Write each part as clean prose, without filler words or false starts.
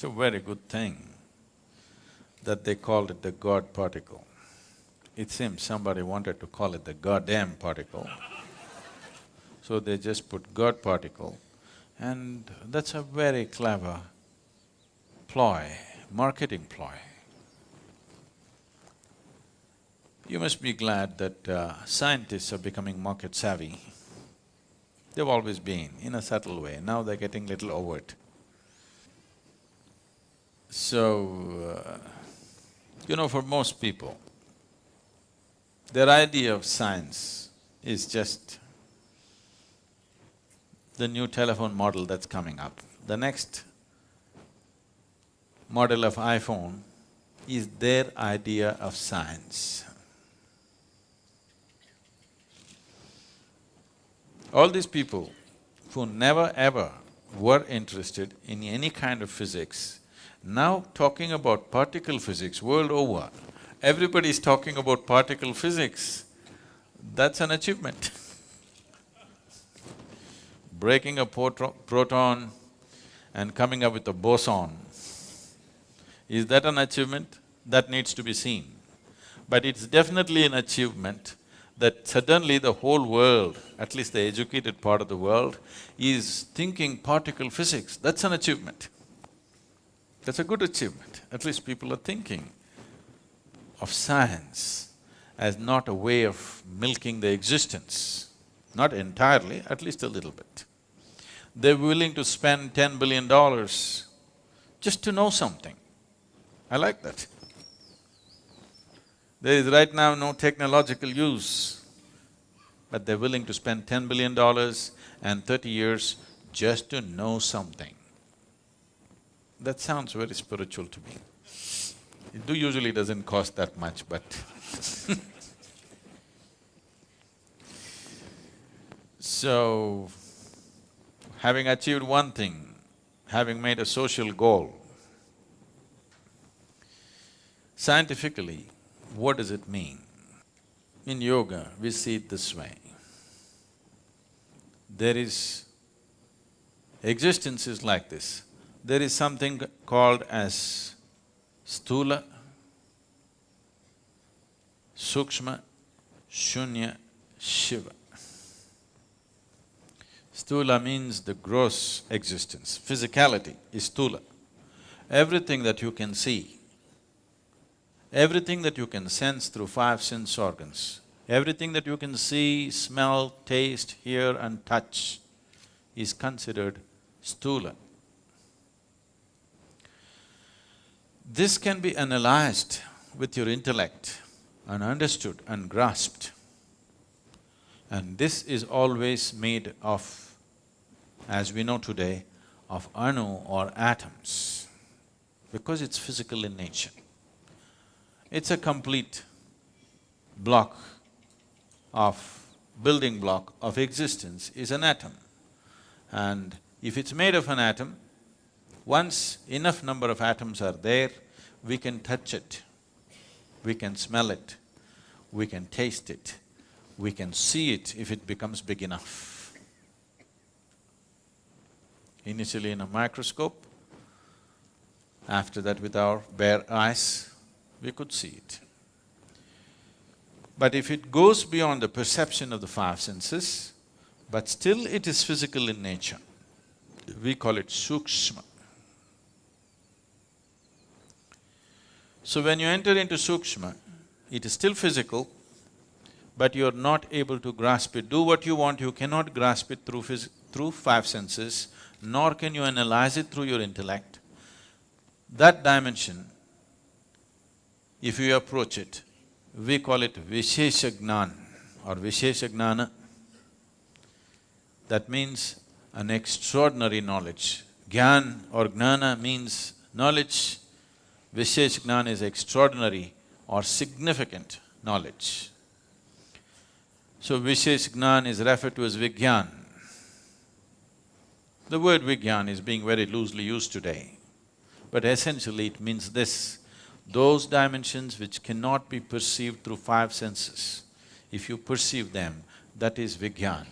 It's a very good thing that they called it the God particle. It seems somebody wanted to call it the goddamn particle, so they just put God particle, and that's a very clever ploy, marketing ploy. You must be glad that scientists are becoming market savvy. They've always been, in a subtle way, now they're getting little overt. So, for most people, their idea of science is just the new telephone model that's coming up. The next model of iPhone is their idea of science. All these people who never ever were interested in any kind of physics, now talking about particle physics world over, everybody is talking about particle physics. That's an achievement. Breaking a proton and coming up with a boson, is that an achievement? That needs to be seen. But it's definitely an achievement that suddenly the whole world, at least the educated part of the world, is thinking particle physics. That's an achievement. That's a good achievement. At least people are thinking of science as not a way of milking the existence. Not entirely, at least a little bit. They're willing to spend $10 billion just to know something. I like that. There is right now no technological use, but they're willing to spend $10 billion and 30 years just to know something. That sounds very spiritual to me. It usually doesn't cost that much, but so, having achieved one thing, having made a social goal, scientifically, what does it mean? In yoga, we see it this way. Existence is like this. There is something called as sthula, sukshma, shunya, shiva. Sthula means the gross existence, physicality is sthula. Everything that you can see, everything that you can sense through five sense organs, everything that you can see, smell, taste, hear and touch is considered sthula. This can be analyzed with your intellect and understood and grasped. And this is always made of, as we know today, of anu or atoms, because it's physical in nature. It's a complete building block of existence is an atom. And if it's made of an atom, once enough number of atoms are there, we can touch it, we can smell it, we can taste it, we can see it if it becomes big enough. Initially in a microscope, after that with our bare eyes, we could see it. But if it goes beyond the perception of the five senses, but still it is physical in nature, we call it sukshma. So when you enter into sukshma, it is still physical, but you're not able to grasp it. Do what you want, you cannot grasp it through five senses, nor can you analyze it through your intellect. That dimension, if you approach it, we call it vishesha jnana or vishesha jnana. That means an extraordinary knowledge. Gyan or jnana means knowledge, vishesha jnana is extraordinary or significant knowledge. So vishesha jnana is referred to as vigyan. The word vigyan is being very loosely used today, but essentially it means this: those dimensions which cannot be perceived through five senses, if you perceive them, that is vigyan.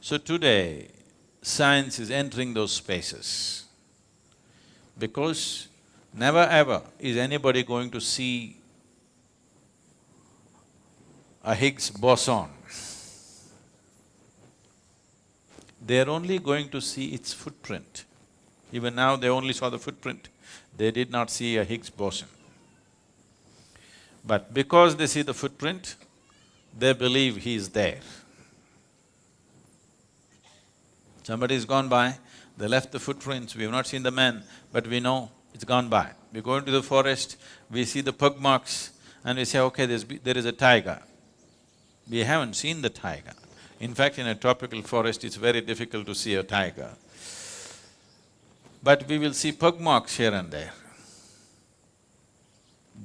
So today, science is entering those spaces. Because never ever is anybody going to see a Higgs boson. They're only going to see its footprint. Even now they only saw the footprint, they did not see a Higgs boson. But because they see the footprint, they believe he is there. Somebody's gone by, they left the footprints, we have not seen the man, but we know it's gone by. We go into the forest, we see the pug marks and we say, okay, there is a tiger. We haven't seen the tiger. In fact, in a tropical forest, it's very difficult to see a tiger. But we will see pug marks here and there.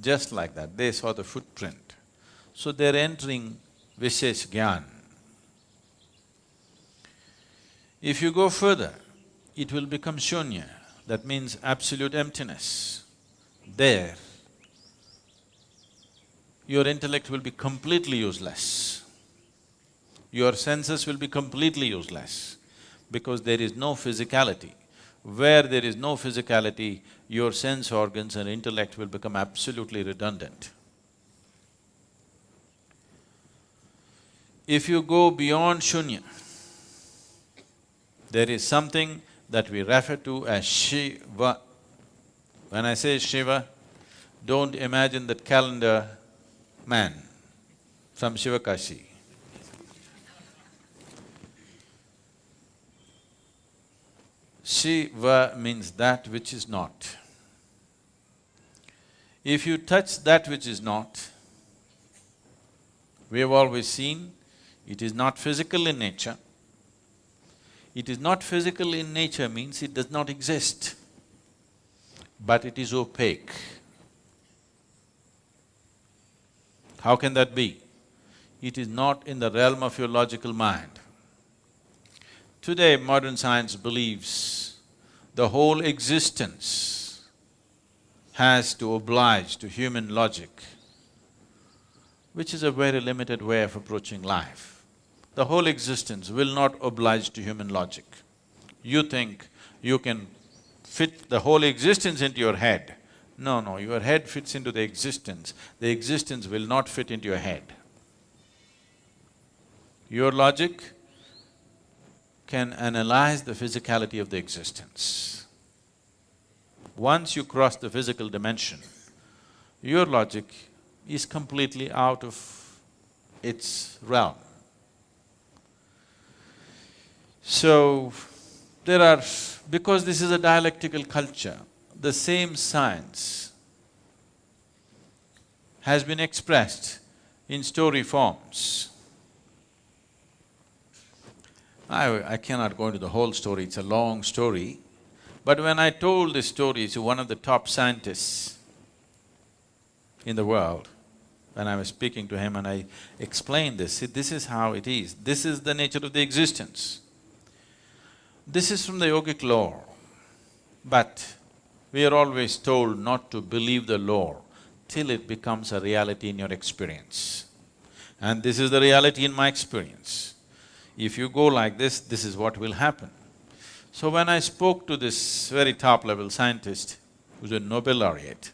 Just like that, they saw the footprint. So they're entering Vishesh Gyan. If you go further, it will become shunya, that means absolute emptiness. There, your intellect will be completely useless. Your senses will be completely useless because there is no physicality. Where there is no physicality, your sense organs and intellect will become absolutely redundant. If you go beyond shunya, there is something that we refer to as Shiva. When I say Shiva, don't imagine that calendar man from Shivakashi. Shiva means that which is not. If you touch that which is not, we have always seen, it is not physical in nature. It is not physical in nature means it does not exist, but it is opaque. How can that be? It is not in the realm of your logical mind. Today, modern science believes the whole existence has to oblige to human logic, which is a very limited way of approaching life. The whole existence will not oblige to human logic. You think you can fit the whole existence into your head. No, your head fits into the existence will not fit into your head. Your logic can analyze the physicality of the existence. Once you cross the physical dimension, your logic is completely out of its realm. So, because this is a dialectical culture, the same science has been expressed in story forms. I cannot go into the whole story, it's a long story. But when I told this story to one of the top scientists in the world, when I was speaking to him and I explained this, see, this is how it is, this is the nature of the existence. This is from the yogic lore, but we are always told not to believe the lore till it becomes a reality in your experience. And this is the reality in my experience. If you go like this is what will happen. So when I spoke to this very top-level scientist, who's a Nobel laureate,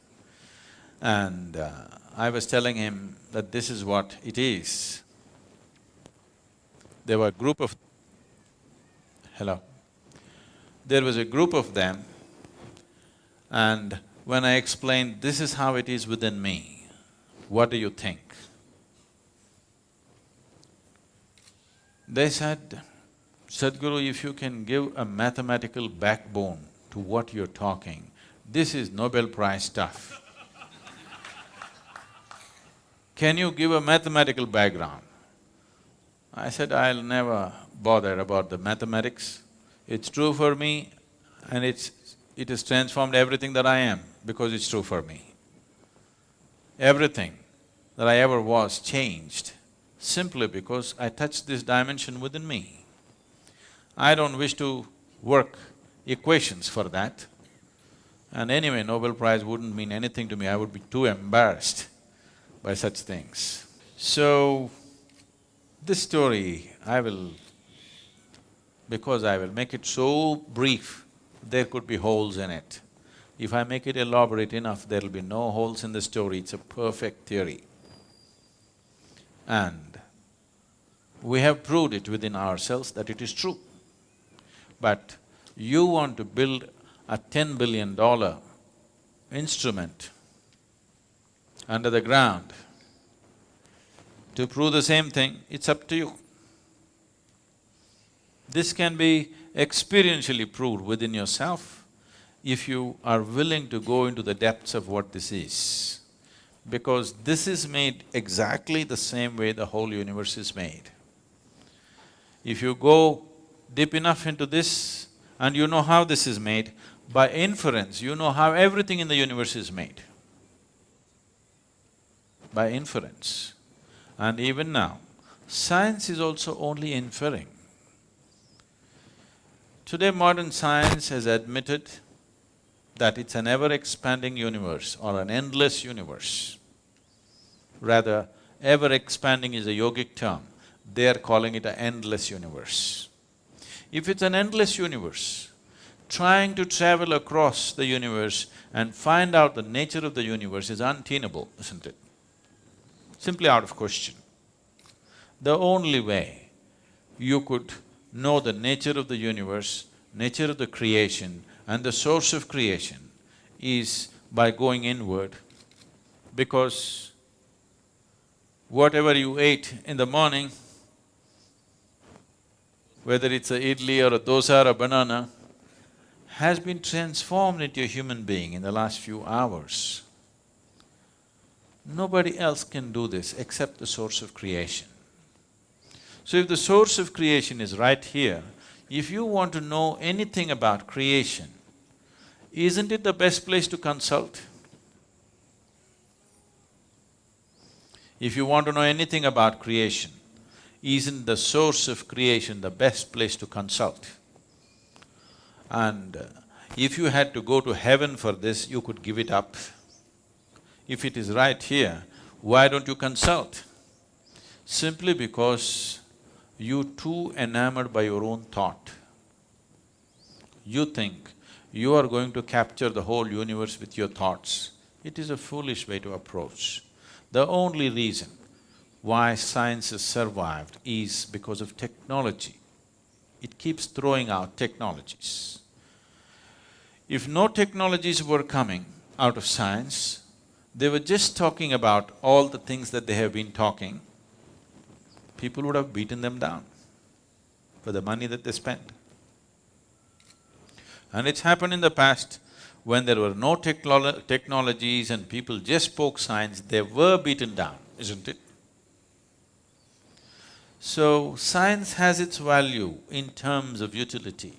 and I was telling him that this is what it is. There were a group of… Hello? There was a group of them, and when I explained, this is how it is within me, what do you think? They said, Sadhguru, if you can give a mathematical backbone to what you're talking, this is Nobel Prize stuff. Can you give a mathematical background? I said, I'll never bother about the mathematics. It's true for me and it has transformed everything that I am because it's true for me. Everything that I ever was changed simply because I touched this dimension within me. I don't wish to work equations for that. And anyway, Nobel Prize wouldn't mean anything to me, I would be too embarrassed by such things. So, this story, because I will make it so brief, there could be holes in it. If I make it elaborate enough, there'll be no holes in the story, it's a perfect theory. And we have proved it within ourselves that it is true. But you want to build a $10 billion instrument under the ground to prove the same thing, it's up to you. This can be experientially proved within yourself if you are willing to go into the depths of what this is. Because this is made exactly the same way the whole universe is made. If you go deep enough into this and you know how this is made, by inference, you know how everything in the universe is made. By inference. And even now, science is also only inferring. Today modern science has admitted that it's an ever-expanding universe or an endless universe. Rather, ever-expanding is a yogic term, they are calling it an endless universe. If it's an endless universe, trying to travel across the universe and find out the nature of the universe is untenable, isn't it? Simply out of question. The only way you could know the nature of the universe, nature of the creation and the source of creation is by going inward, because whatever you ate in the morning, whether it's a idli or a dosa or a banana, has been transformed into a human being in the last few hours. Nobody else can do this except the source of creation. So if the source of creation is right here, if you want to know anything about creation, isn't it the best place to consult? If you want to know anything about creation, isn't the source of creation the best place to consult? And if you had to go to heaven for this, you could give it up. If it is right here, why don't you consult? Simply because you're too enamored by your own thought. You think you are going to capture the whole universe with your thoughts. It is a foolish way to approach. The only reason why science has survived is because of technology. It keeps throwing out technologies. If no technologies were coming out of science, they were just talking about all the things that they have been talking, people would have beaten them down for the money that they spent. And it's happened in the past, when there were no technologies and people just spoke science, they were beaten down, isn't it? So, science has its value in terms of utility,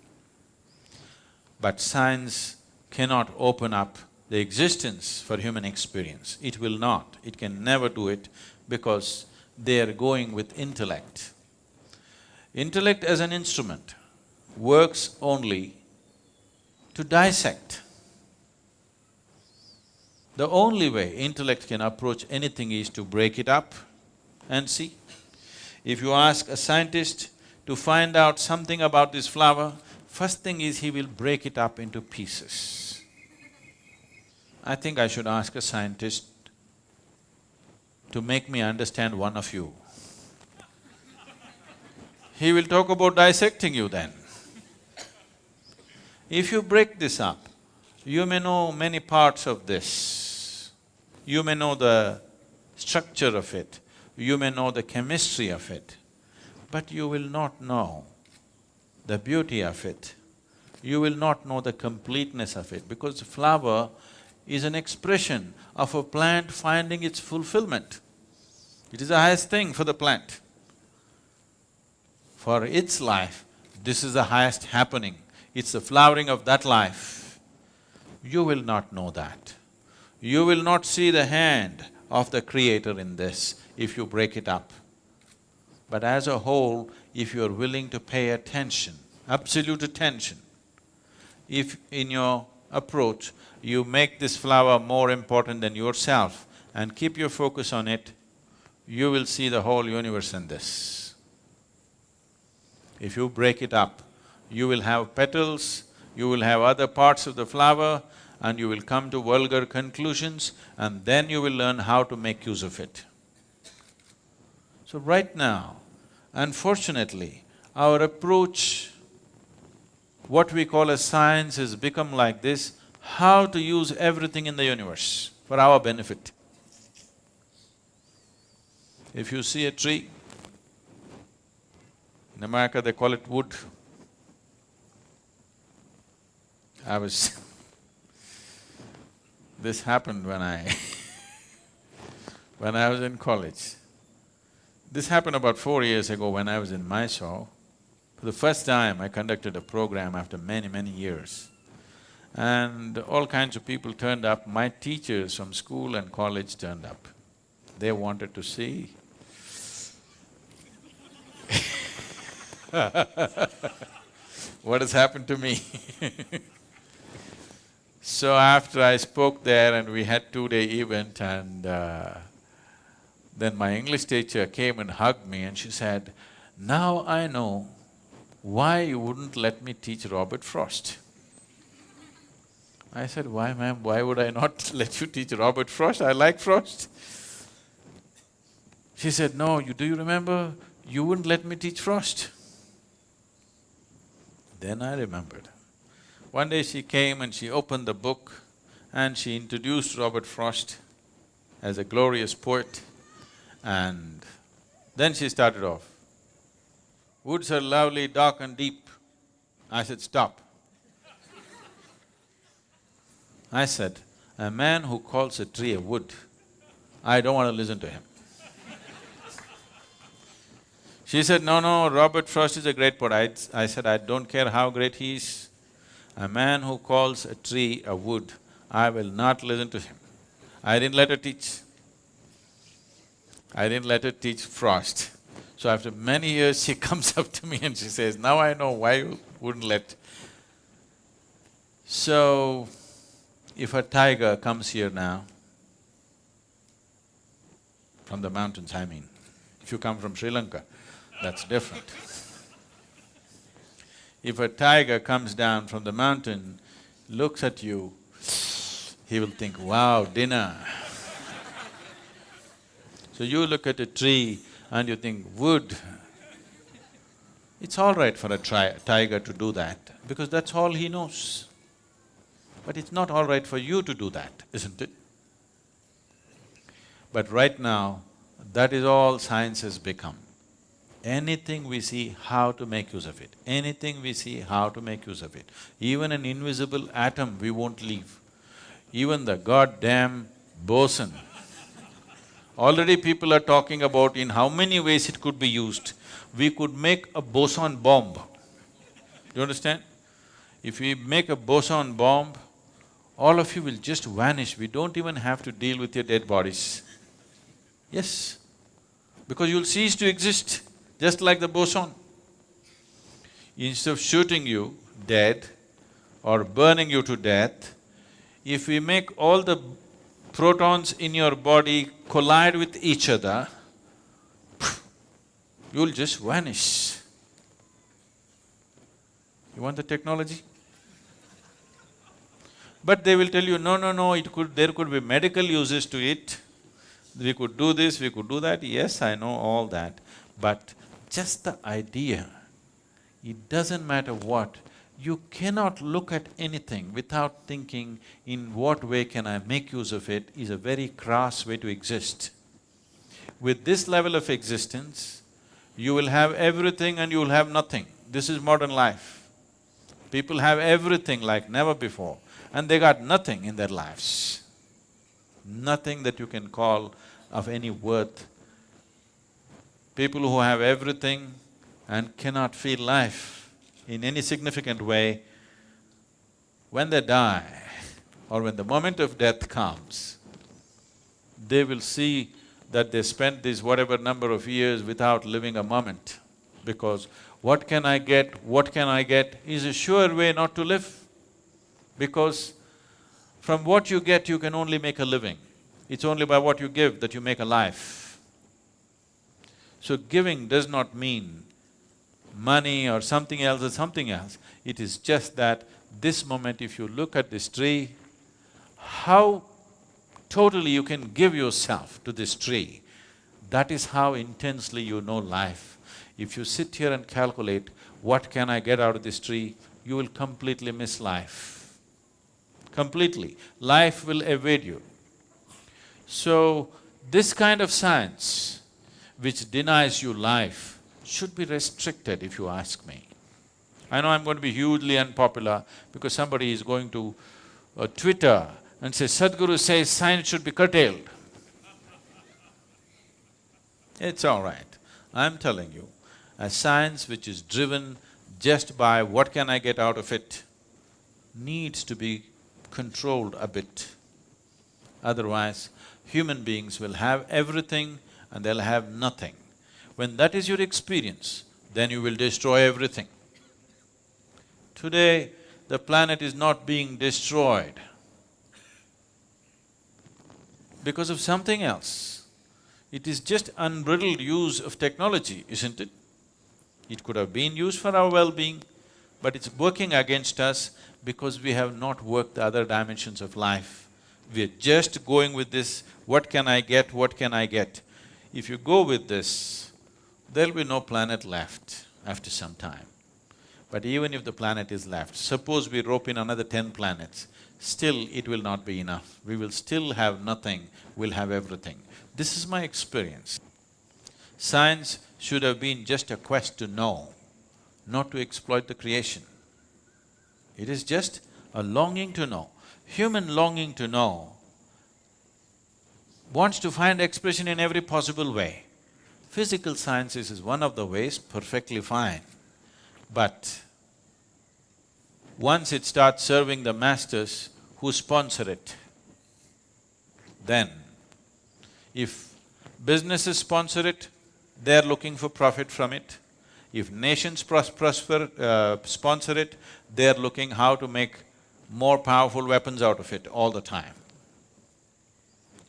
but science cannot open up the existence for human experience. It will not, it can never do it, because they are going with intellect. Intellect as an instrument works only to dissect. The only way intellect can approach anything is to break it up and see. If you ask a scientist to find out something about this flower, first thing is he will break it up into pieces. I think I should ask a scientist to make me understand one of you. He will talk about dissecting you then. If you break this up, you may know many parts of this. You may know the structure of it, you may know the chemistry of it, but you will not know the beauty of it. You will not know the completeness of it, because the flower is an expression of a plant finding its fulfillment. It is the highest thing for the plant. For its life, this is the highest happening. It's the flowering of that life. You will not know that. You will not see the hand of the Creator in this if you break it up. But as a whole, if you're willing to pay attention, absolute attention, if in your approach you make this flower more important than yourself and keep your focus on it, you will see the whole universe in this. If you break it up, you will have petals, you will have other parts of the flower, and you will come to vulgar conclusions, and then you will learn how to make use of it. So right now, unfortunately, our approach, what we call as science, has become like this: how to use everything in the universe for our benefit. If you see a tree, in America they call it wood. This happened when when I was in college. This happened about 4 years ago when I was in Mysore. For the first time, I conducted a program after many, many years. And all kinds of people turned up. My teachers from school and college turned up. They wanted to see what has happened to me. So after I spoke there and we had 2-day event, and then my English teacher came and hugged me and she said, "Now I know why you wouldn't let me teach Robert Frost." I said, "Why, ma'am, why would I not let you teach Robert Frost? I like Frost." She said, "No, do you remember, you wouldn't let me teach Frost?" Then I remembered. One day she came and she opened the book and she introduced Robert Frost as a glorious poet, and then she started off, "Woods are lovely, dark and deep." I said, "Stop." I said, "A man who calls a tree a wood, I don't want to listen to him." She said, "No, Robert Frost is a great poet." I said, "I don't care how great he is. A man who calls a tree a wood, I will not listen to him." I didn't let her teach. I didn't let her teach Frost. So after many years, she comes up to me and she says, "Now I know why you wouldn't let." So, if a tiger comes here now, from the mountains I mean, if you come from Sri Lanka, that's different. If a tiger comes down from the mountain, looks at you, he will think, "Wow, dinner." So you look at a tree and you think, "Wood." It's all right for a tiger to do that, because that's all he knows. But it's not all right for you to do that, isn't it? But right now, that is all science has become. Anything we see, how to make use of it. Anything we see, how to make use of it. Even an invisible atom, we won't leave. Even the goddamn boson. Already people are talking about in how many ways it could be used. We could make a boson bomb. Do you understand? If we make a boson bomb, all of you will just vanish. We don't even have to deal with your dead bodies. Yes, because you'll cease to exist, just like the boson. Instead of shooting you dead or burning you to death, if we make all the protons in your body collide with each other, you'll just vanish. You want the technology? But they will tell you, no, there could be medical uses to it. We could do this, we could do that. Yes, I know all that. But just the idea, it doesn't matter what, you cannot look at anything without thinking, in what way can I make use of it, is a very crass way to exist. With this level of existence, you will have everything and you will have nothing. This is modern life. People have everything like never before, and they got nothing in their lives. Nothing that you can call of any worth. People who have everything and cannot feel life in any significant way, when they die or when the moment of death comes, they will see that they spent these whatever number of years without living a moment, because what can I get is a sure way not to live, because from what you get you can only make a living. It's only by what you give that you make a life. So giving does not mean money or something else or something else. It is just that this moment, if you look at this tree, how totally you can give yourself to this tree, that is how intensely you know life. If you sit here and calculate, what can I get out of this tree, you will completely miss life. Completely. Life will evade you. So, this kind of science which denies you life should be restricted, if you ask me. I know I'm going to be hugely unpopular because somebody is going to Twitter and say, Sadhguru says science should be curtailed. It's all right. I'm telling you, a science which is driven just by what can I get out of it needs to be controlled a bit. Otherwise, human beings will have everything and they'll have nothing. When that is your experience, then you will destroy everything. Today, the planet is not being destroyed because of something else. It is just unbridled use of technology, isn't it? It could have been used for our well-being, but it's working against us because we have not worked the other dimensions of life. We're just going with this, what can I get, what can I get? If you go with this, there'll be no planet left after some time. But even if the planet is left, suppose we rope in another 10 planets, still it will not be enough. We will still have nothing, we'll have everything. This is my experience. Science should have been just a quest to know, not to exploit the creation. It is just a longing to know. Human longing to know wants to find expression in every possible way. Physical sciences is one of the ways, perfectly fine. But once it starts serving the masters who sponsor it, then if businesses sponsor it, they're looking for profit from it. If nations sponsor it, they're looking how to make more powerful weapons out of it all the time.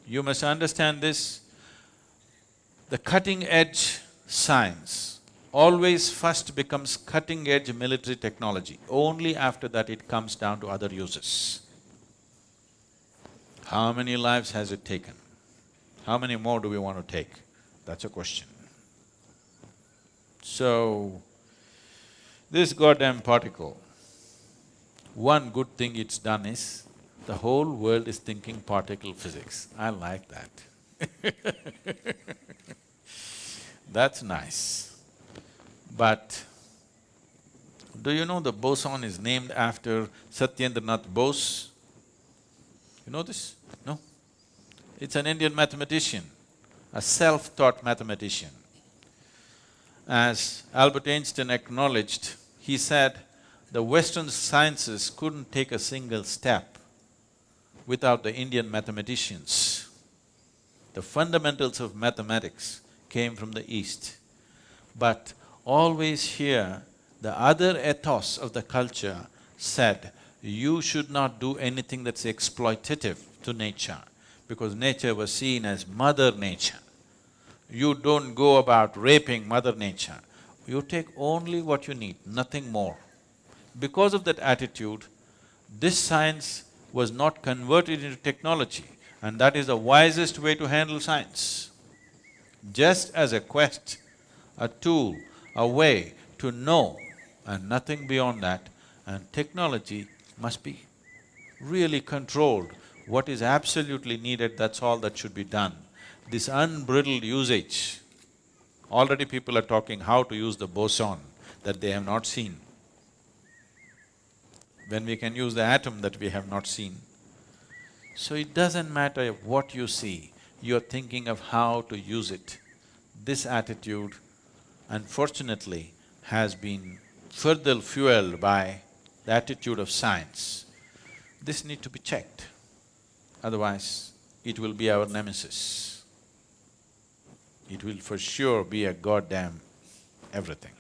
You must understand this. The cutting-edge science always first becomes cutting-edge military technology. Only after that it comes down to other uses. How many lives has it taken? How many more do we want to take? That's a question. So, this goddamn particle, one good thing it's done is, the whole world is thinking particle physics. I like that. That's nice. But do you know the boson is named after Satyendranath Bose? You know this? No? It's an Indian mathematician, a self-taught mathematician. As Albert Einstein acknowledged, he said, the Western sciences couldn't take a single step without the Indian mathematicians. The fundamentals of mathematics came from the East. But always here, the other ethos of the culture said, you should not do anything that's exploitative to nature, because nature was seen as Mother Nature. You don't go about raping Mother Nature. You take only what you need, nothing more. Because of that attitude, this science was not converted into technology, and that is the wisest way to handle science. Just as a quest, a tool, a way to know, and nothing beyond that, and technology must be really controlled. What is absolutely needed, that's all that should be done. This unbridled usage, already people are talking how to use the boson that they have not seen. When we can use the atom that we have not seen. So it doesn't matter what you see, you're thinking of how to use it. This attitude, unfortunately, has been further fueled by the attitude of science. This need to be checked, otherwise it will be our nemesis. It will for sure be a goddamn everything.